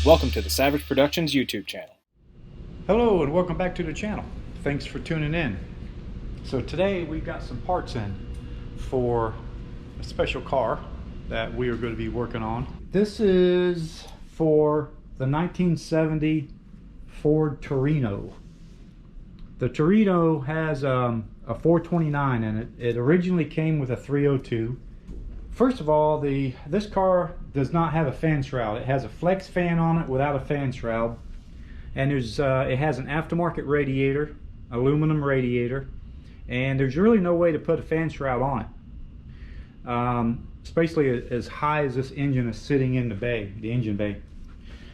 Welcome to the Savage Productions YouTube channel. Hello and welcome back to the channel. Thanks for tuning in. So today we've got some parts in for a special car that we are going to be working on. This is for the 1970 Ford Torino. The Torino has a 429 in it. It originally came with a 302. First of all, this car does not have a fan shroud. It has a flex fan on it without a fan shroud, and it has an aftermarket radiator, aluminum radiator, and there's really no way to put a fan shroud on it, especially as high as this engine is sitting in the engine bay.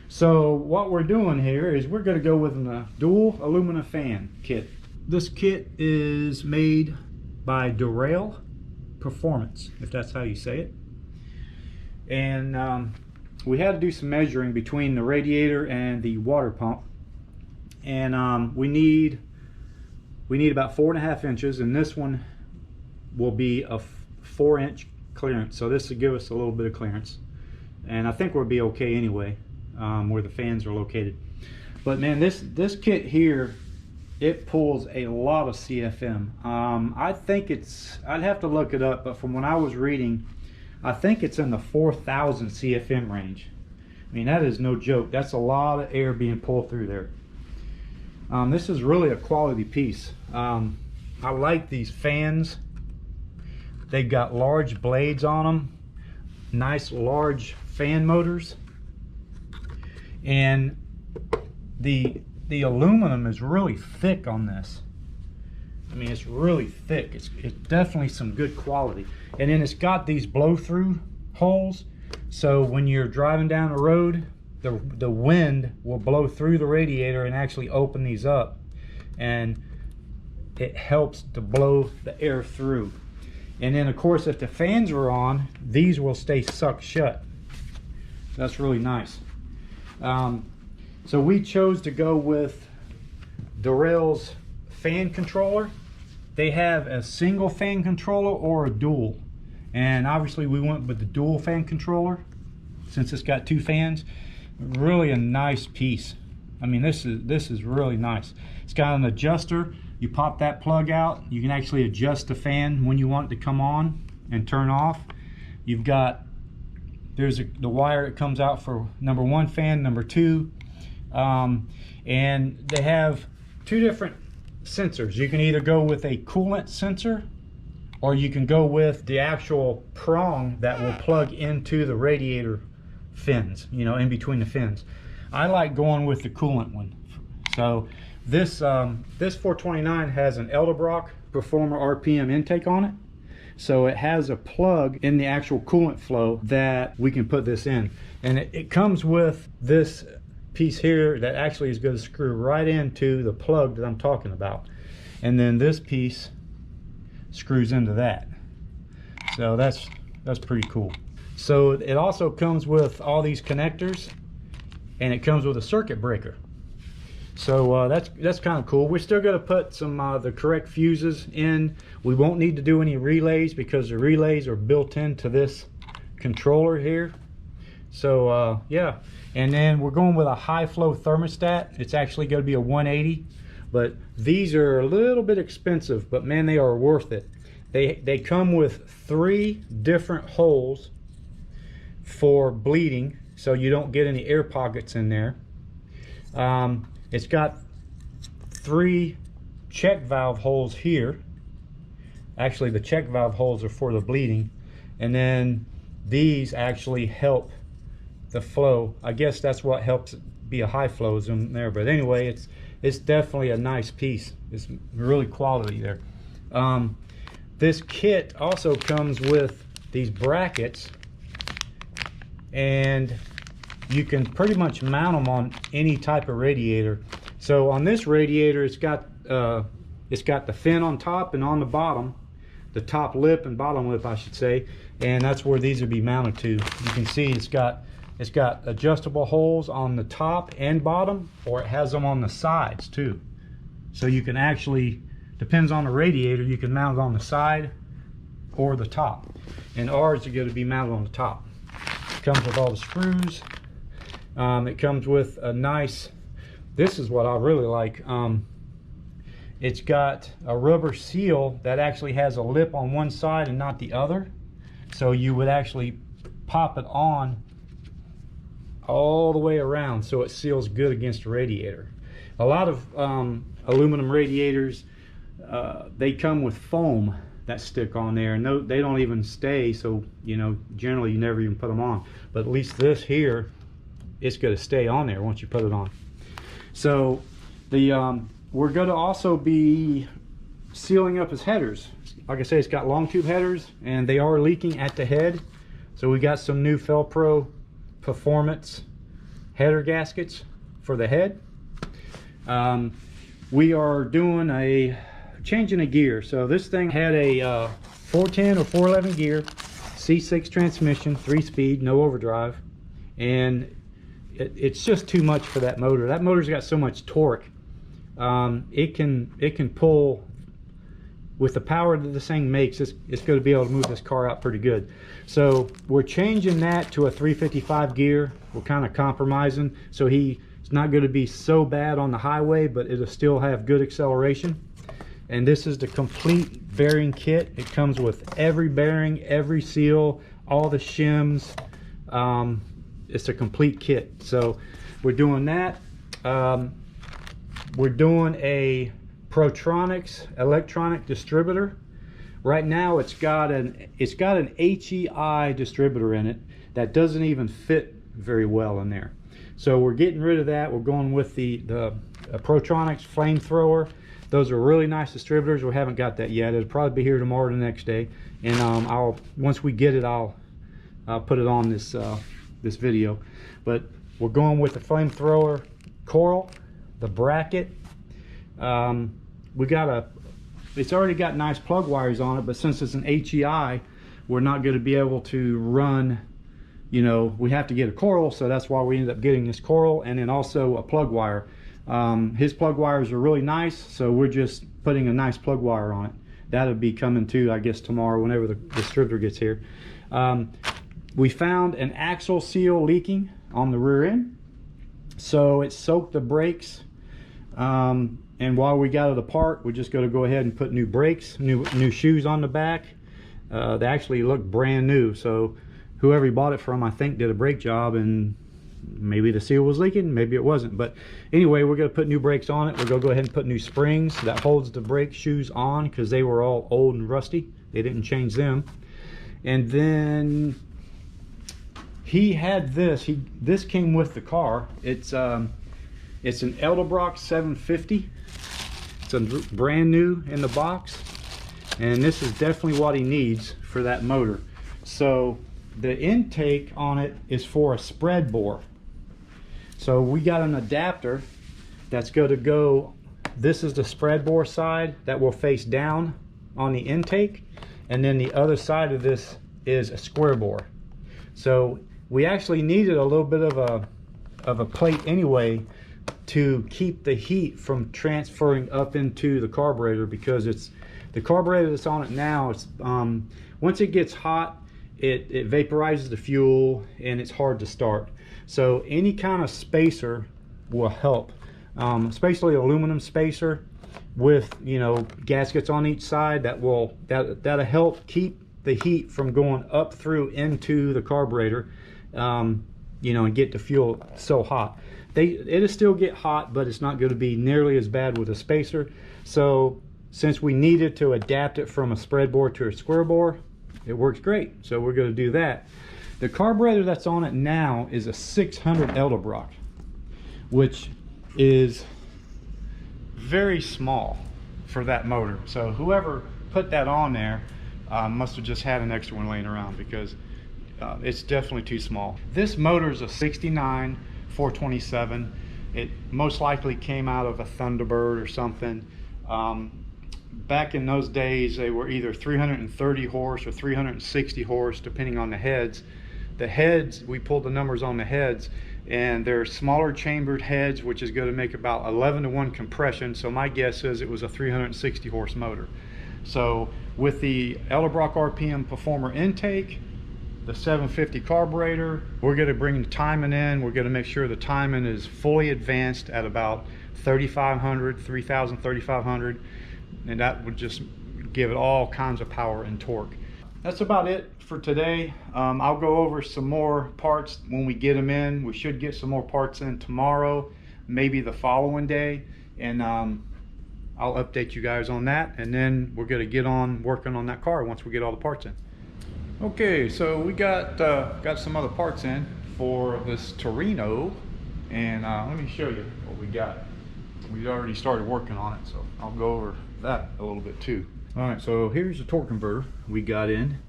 So what we're doing here is we're going to go with a dual aluminum fan kit. This kit is made by Durell Performance, if that's how you say it, and we had to do some measuring between the radiator and the water pump, and we need about 4.5 inches, and this one will be a 4-inch clearance, so this will give us a little bit of clearance, and I think we'll be okay anyway where the fans are located. But man, this kit here, it pulls a lot of CFM. I think I'd have to look it up, but from when I was reading, I think it's in the 4,000 CFM range. I mean, that is no joke. That's a lot of air being pulled through there. This is really a quality piece. I like these fans. They got large blades on them, nice large fan motors, and the aluminum is really thick on this. I mean, it's really thick. It's definitely some good quality. And then it's got these blow-through holes, so when you're driving down the road, the wind will blow through the radiator and actually open these up, and it helps to blow the air through. And then of course, if the fans are on, these will stay sucked shut. That's really nice. So we chose to go with Durell's fan controller. They have a single fan controller or a dual, and obviously we went with the dual fan controller since it's got 2 fans. Really a nice piece. I mean, this is really nice. It's got an adjuster. You pop that plug out, you can actually adjust the fan when you want it to come on and turn off. You've got, there's the wire that comes out for number 1 fan, number 2. And they have 2 different sensors. You can either go with a coolant sensor, or you can go with the actual prong that will plug into the radiator fins, you know, in between the fins. I like going with the coolant one. So this 429 has an Edelbrock Performer RPM intake on it, so it has a plug in the actual coolant flow that we can put this in, and it comes with this piece here that actually is going to screw right into the plug that I'm talking about, and then this piece screws into that. So that's pretty cool. So it also comes with all these connectors, and it comes with a circuit breaker. So that's kind of cool. We're still going to put some the correct fuses in. We won't need to do any relays because the relays are built into this controller here. So yeah, and then we're going with a high flow thermostat. It's actually going to be a 180, but these are a little bit expensive, but man, they are worth it. They come with 3 different holes for bleeding, so you don't get any air pockets in there. It's got 3 check valve holes here. Actually, the check valve holes are for the bleeding, and then these actually help the flow. I guess that's what helps it be a high flow is in there. But anyway, it's definitely a nice piece. It's really quality there. This kit also comes with these brackets, and you can pretty much mount them on any type of radiator. So on this radiator, it's got the fin on top and on the bottom, the top lip and bottom lip, I should say, and that's where these will be mounted to. You can see it's got adjustable holes on the top and bottom, or it has them on the sides too. So you can actually, depends on the radiator, you can mount it on the side or the top, and ours are going to be mounted on the top. It comes with all the screws, It comes with a nice, this is what I really like. It's got a rubber seal that actually has a lip on one side and not the other. So you would actually pop it on all the way around so it seals good against the radiator. A lot of aluminum radiators, they come with foam that stick on there, and they don't even stay, so you know, generally you never even put them on. But at least this here, it's going to stay on there once you put it on. So the we're going to also be sealing up his headers. Like I say, it's got long tube headers and they are leaking at the head, so we got some new Felpro Performance header gaskets for the head. We are doing changing a gear. So this thing had a 410 or 411 gear, C6 transmission, 3-speed, no overdrive, and it's just too much for that motor. That motor's got so much torque. It can pull, with the power that this thing makes, it's going to be able to move this car out pretty good. So we're changing that to a 355 gear. We're kind of compromising, so it's not going to be so bad on the highway, but it'll still have good acceleration. And this is the complete bearing kit. It comes with every bearing, every seal, all the shims. It's a complete kit. So we're doing that. We're doing a Protronics electronic distributor. Right now it's got an HEI distributor in it that doesn't even fit very well in there. So we're getting rid of that. We're going with the Protronics flamethrower. Those are really nice distributors. We haven't got that yet. It'll probably be here tomorrow or the next day. And once we get it, I'll put it on this video. But we're going with the flamethrower coil, the bracket. It's already got nice plug wires on it, but since it's an HEI, we're not going to be able to run, you know, we have to get a coil, so that's why we ended up getting this coil, and then also a plug wire. His plug wires are really nice, so we're just putting a nice plug wire on it. That'll be coming too, I guess, tomorrow whenever the distributor gets here. We found an axle seal leaking on the rear end, so it soaked the brakes. And while we got it apart, we're just going to go ahead and put new brakes, new shoes on the back. They actually look brand new, so whoever bought it from, I think, did a brake job, and maybe the seal was leaking, maybe it wasn't. But anyway, we're going to put new brakes on it. We're going to go ahead and put new springs that holds the brake shoes on, because they were all old and rusty. They didn't change them. And then he had this. This came with the car. It's an Edelbrock 750. It's brand new in the box, and this is definitely what he needs for that motor. So the intake on it is for a spread bore. So we got an adapter that's going to go, this is the spread bore side that will face down on the intake, and then the other side of this is a square bore. So we actually needed a little bit of a plate anyway to keep the heat from transferring up into the carburetor, because the carburetor that's on it now, it's once it gets hot, it vaporizes the fuel and it's hard to start. So any kind of spacer will help, especially aluminum spacer with, you know, gaskets on each side. That'll help keep the heat from going up through into the carburetor, you know, and get the fuel so hot. It'll still get hot, but it's not going to be nearly as bad with a spacer. So since we needed to adapt it from a spread bore to a square bore, it works great. So we're going to do that. The carburetor that's on it now is a 600 Edelbrock, which is very small for that motor. So whoever put that on there must have just had an extra one laying around, because it's definitely too small. This motor is a 69 427. It most likely came out of a Thunderbird or something. Back in those days, they were either 330 horse or 360 horse, depending on the heads. The heads, we pulled the numbers on the heads, and they're smaller chambered heads, which is going to make about 11-to-1 compression. So my guess is it was a 360 horse motor. So with the Edelbrock RPM Performer intake, the 750 carburetor. We're going to bring the timing in. We're going to make sure the timing is fully advanced at about 3,500, 3,000, 3,500, and that would just give it all kinds of power and torque. That's about it for today. I'll go over some more parts when we get them in. We should get some more parts in tomorrow, maybe the following day, and I'll update you guys on that, and then we're going to get on working on that car once we get all the parts in. Okay, so we got some other parts in for this Torino, and let me show you what we got. We already started working on it, so I'll go over that a little bit too. All right, so here's the torque converter we got in.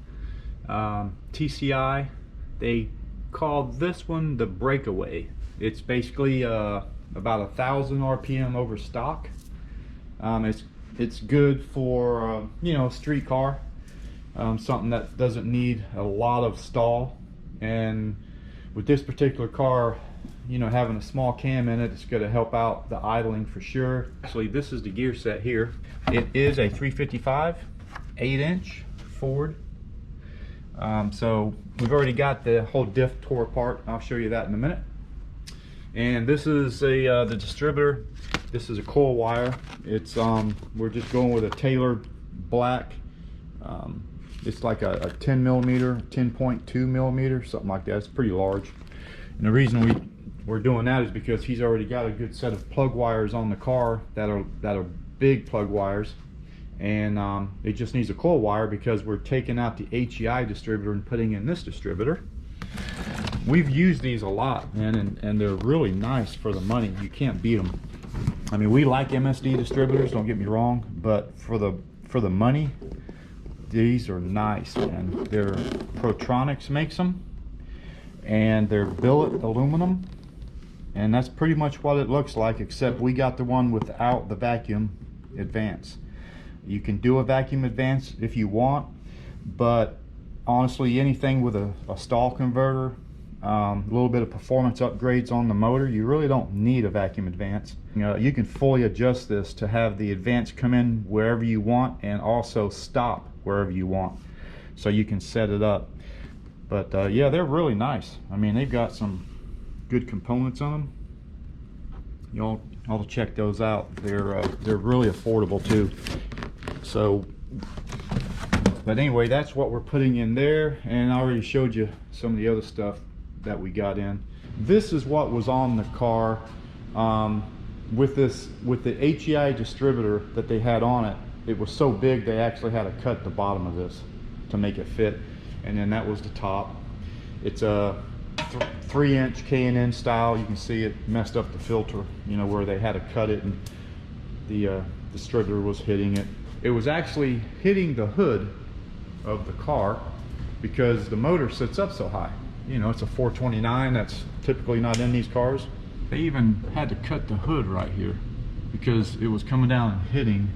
TCI, they called this one the breakaway. It's basically about 1,000 RPM over stock. It's good for you know, street car, something that doesn't need a lot of stall. And with this particular car, you know, having a small cam in it, it's going to help out the idling for sure. Actually, this is the gear set here. It is a 355 8-inch Ford. So we've already got the whole diff tore apart. I'll show you that in a minute. And this is the distributor. This is a coil wire. It's we're just going with a tailored black. It's like a 10 millimeter, 10.2 millimeter, something like that. It's pretty large. And the reason we're doing that is because he's already got a good set of plug wires on the car that are big plug wires, and it just needs a coil wire because we're taking out the HEI distributor and putting in this distributor. We've used these a lot, man, and they're really nice for the money. You can't beat them. I mean, we like MSD distributors, don't get me wrong, but for the money, these are nice, man. They're Protronics makes them, and they're billet aluminum, and that's pretty much what it looks like, except we got the one without the vacuum advance. You can do a vacuum advance if you want, but honestly, anything with a stall converter, a little bit of performance upgrades on the motor, you really don't need a vacuum advance. You can fully adjust this to have the advance come in wherever you want and also stop wherever you want, so you can set it up. But yeah, they're really nice. I mean, they've got some good components on them. Y'all ought to check those out. They're really affordable too. So, but anyway, that's what we're putting in there, and I already showed you some of the other stuff that we got in. This is what was on the car with the HEI distributor that they had on it. It was so big they actually had to cut the bottom of this to make it fit, and then that was the top. It's a 3-inch K&N style. You can see it messed up the filter, you know, where they had to cut it, and the distributor was hitting it. It was actually hitting the hood of the car because the motor sits up so high. You know, it's a 429, that's typically not in these cars. They even had to cut the hood right here because it was coming down and hitting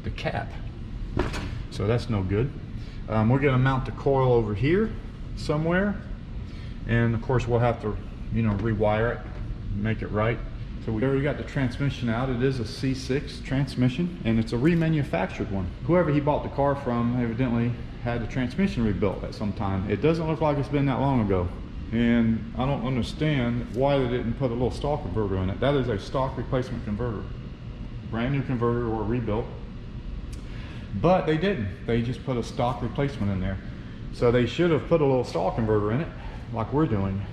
the cap. So that's no good. We're going to mount the coil over here somewhere, and of course we'll have to, you know, rewire it, make it right. So we already got the transmission out. It is a C6 transmission, and it's a remanufactured one. Whoever he bought the car from evidently had the transmission rebuilt at some time. It doesn't look like it's been that long ago, and I don't understand why they didn't put a little stall converter in it. That is a stock replacement converter, brand new converter or rebuilt. But they didn't. They just put a stock replacement in there. So they should have put a little stall converter in it, like we're doing.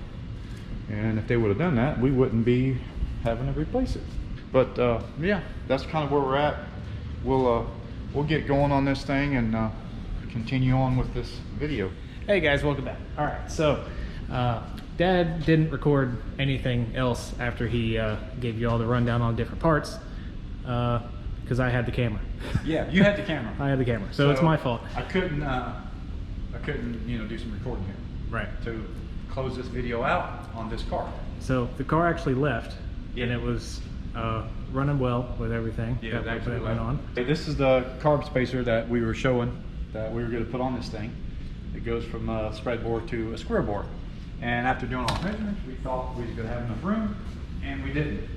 And if they would have done that, we wouldn't be having to replace it. But yeah, that's kind of where we're at. We'll get going on this thing and continue on with this video. Hey guys, welcome back. All right, so Dad didn't record anything else after he gave you all the rundown on different parts because I had the camera. Yeah, you had the camera. I had the camera, so it's my fault. I couldn't, you know, do some recording here. Right. To close this video out on this car. So the car actually left, and it was running well with everything. Yeah, that actually went on. This is the carb spacer that we were showing that we were going to put on this thing. It goes from a spread bore to a square bore. And after doing all the measurements, we thought we was going to have enough room, and we didn't.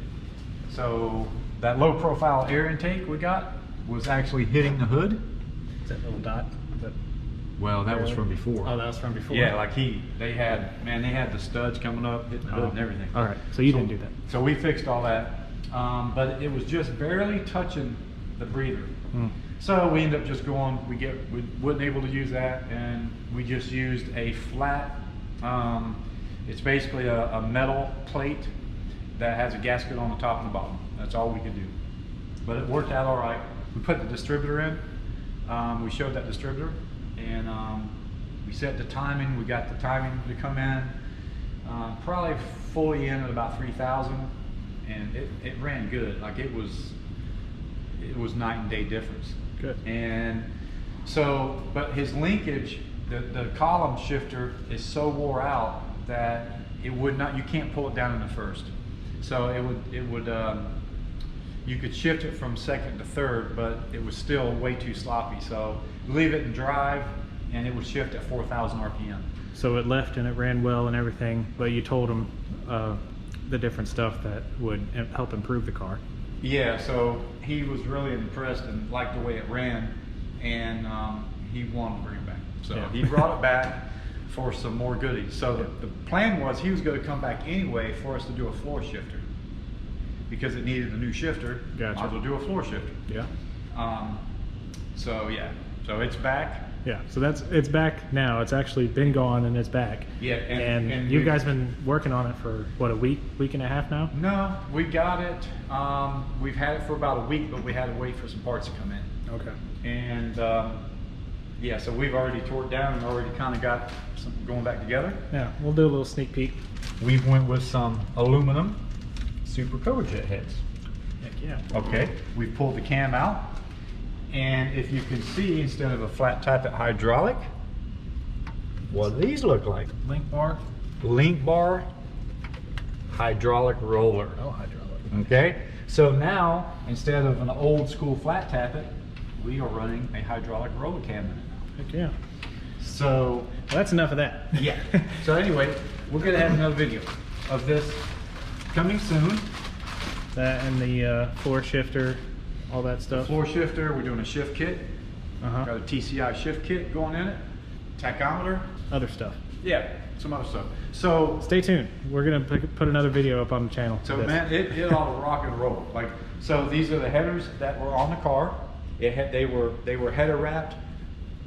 So that low profile air intake we got was actually hitting the hood. Is that little dot? Well, that was from before. Oh, that was from before? Yeah, like they had the studs coming up, hitting the hood and everything. All right, so you didn't do that. So we fixed all that, but it was just barely touching the breather. So we ended up just going, we wasn't able to use that, and we just used a flat, it's basically a metal plate that has a gasket on the top and the bottom. That's all we could do. But it worked out all right. We put the distributor in, we showed that distributor, and we set the timing, we got the timing to come in, probably fully in at about 3,000, and it ran good. Like it was night and day difference. Good. And so, but his linkage, the column shifter is so wore out that it would not, you can't pull it down in the first. So it would you could shift it from second to third, but it was still way too sloppy. So leave it in drive, and it would shift at 4,000 RPM. So it left and it ran well and everything, but you told him the different stuff that would help improve the car. Yeah, so he was really impressed and liked the way it ran, and he wanted to bring it back. So yeah. He brought it back for some more goodies. So the plan was he was going to come back anyway for us to do a floor shifter, because it needed a new shifter. Gotcha. Might as well do a floor shifter. Yeah. So yeah, so it's back. Yeah, so it's back now. It's actually been gone and it's back. Yeah, and you guys been working on it for what, a week and a half now? No, we got it. We've had it for about a week, but we had to wait for some parts to come in. Okay. And yeah, so we've already tore it down and already kind of got some going back together. Yeah, we'll do a little sneak peek. We went with some aluminum super cover jet heads. Heck yeah. Okay, we pulled the cam out, and if you can see, instead of a flat tappet hydraulic, what do these look like? Link bar. Link bar hydraulic roller. Oh, hydraulic. Okay, so now instead of an old school flat tappet, we are running a hydraulic roller cam in it now. Heck yeah. So Well, that's enough of that. yeah. So anyway, we're gonna have another video of this coming soon. That and the floor shifter, all that The stuff. floor shifter, we're doing a shift kit. Uh-huh. Got a TCI shift kit going in it. Tachometer. Other stuff. Yeah, some other stuff. So Stay tuned. We're gonna put another video up on the channel. So of this. man, it ought to rock and roll. Like, so these are the headers that were on the car. They were header wrapped,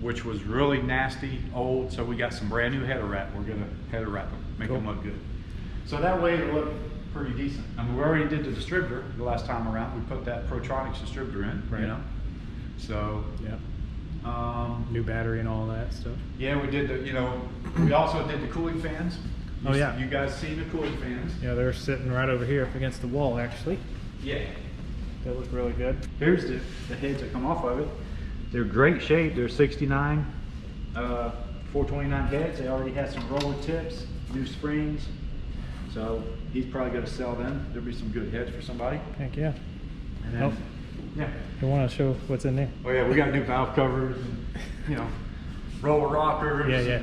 which was really nasty, old. So we got some brand new header wrap. We're gonna header wrap them, make Cool. them look good. So that way it'll look pretty decent. I mean, we already did the distributor the last time around. We put that Protronics distributor in, Right. you know. So Yeah. New battery and all that stuff. yeah, we did the, you know, we also did the cooling fans. Oh, yeah. You guys see the cooling fans? Yeah, they're sitting right over here up against the wall, actually. Yeah. They look really good. Here's the heads that come off of it. They're great shape. They're 69, 429 heads. They already have some roller tips, new springs. So he's probably going to sell them. There'll be some good heads for somebody. Heck yeah. And then, Oh. yeah. You want to show what's in there? Oh yeah, we got new valve covers and, you know, roller rockers. Yeah, yeah.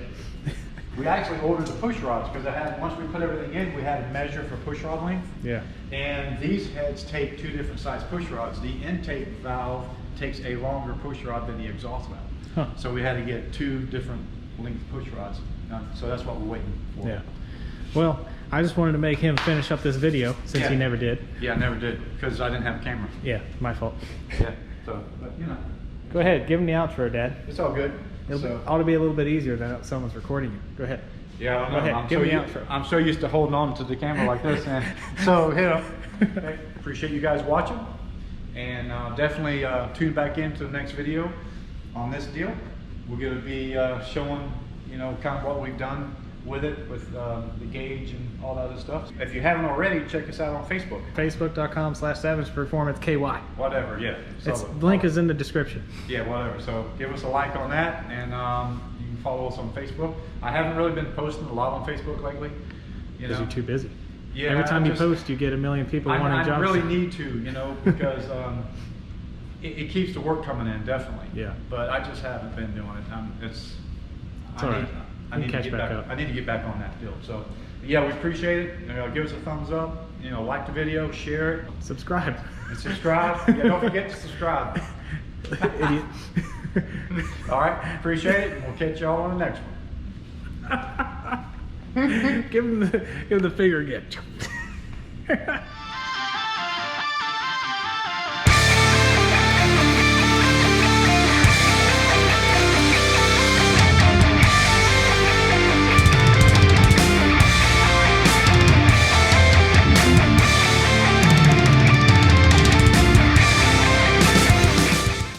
We actually ordered the push rods because once we put everything in, we had a measure for push rod length. Yeah. And these heads take two different size push rods. The intake valve takes a longer push rod than the exhaust valve. Huh. So we had to get two different length push rods. So that's what we're waiting for. Yeah. Well, I just wanted to make him finish up this video since he Yeah. never did. Yeah, I never did because I didn't have a camera. Yeah, my fault. Yeah. So, but you know, Go ahead, give him the outro, Dad. it's all good. It ought to be a little bit easier than someone's recording you. Go ahead. Yeah, I don't Go know. ahead, give me the outro. I'm so used to holding on to the camera like this, and so you know, okay, appreciate you guys watching, and definitely tune back into the next video on this deal. We're going to be showing, you know, kind of what we've done with it, with the gauge and all that other stuff. If you haven't already, check us out on Facebook. Facebook.com/SavagePerformanceKY. Whatever, yeah. So, The link is in the description. yeah, whatever. So give us a like on that, and you can follow us on Facebook. I haven't really been posting a lot on Facebook lately. You Because know? you're too busy. Yeah, Every time I you just- post, you get a million people wanting I jobs. really need to, you know, because it keeps the work coming in, definitely. Yeah. But I just haven't been doing it. It's I all need, right. I You need can to catch get back back. up. I need to get back on that deal. So, yeah, we appreciate it. You know, give us a thumbs up. You know, like the video, share it, Subscribe. and subscribe. Yeah, don't forget to subscribe. Idiot. All right, appreciate it. We'll catch y'all on the next one. Give him the finger again.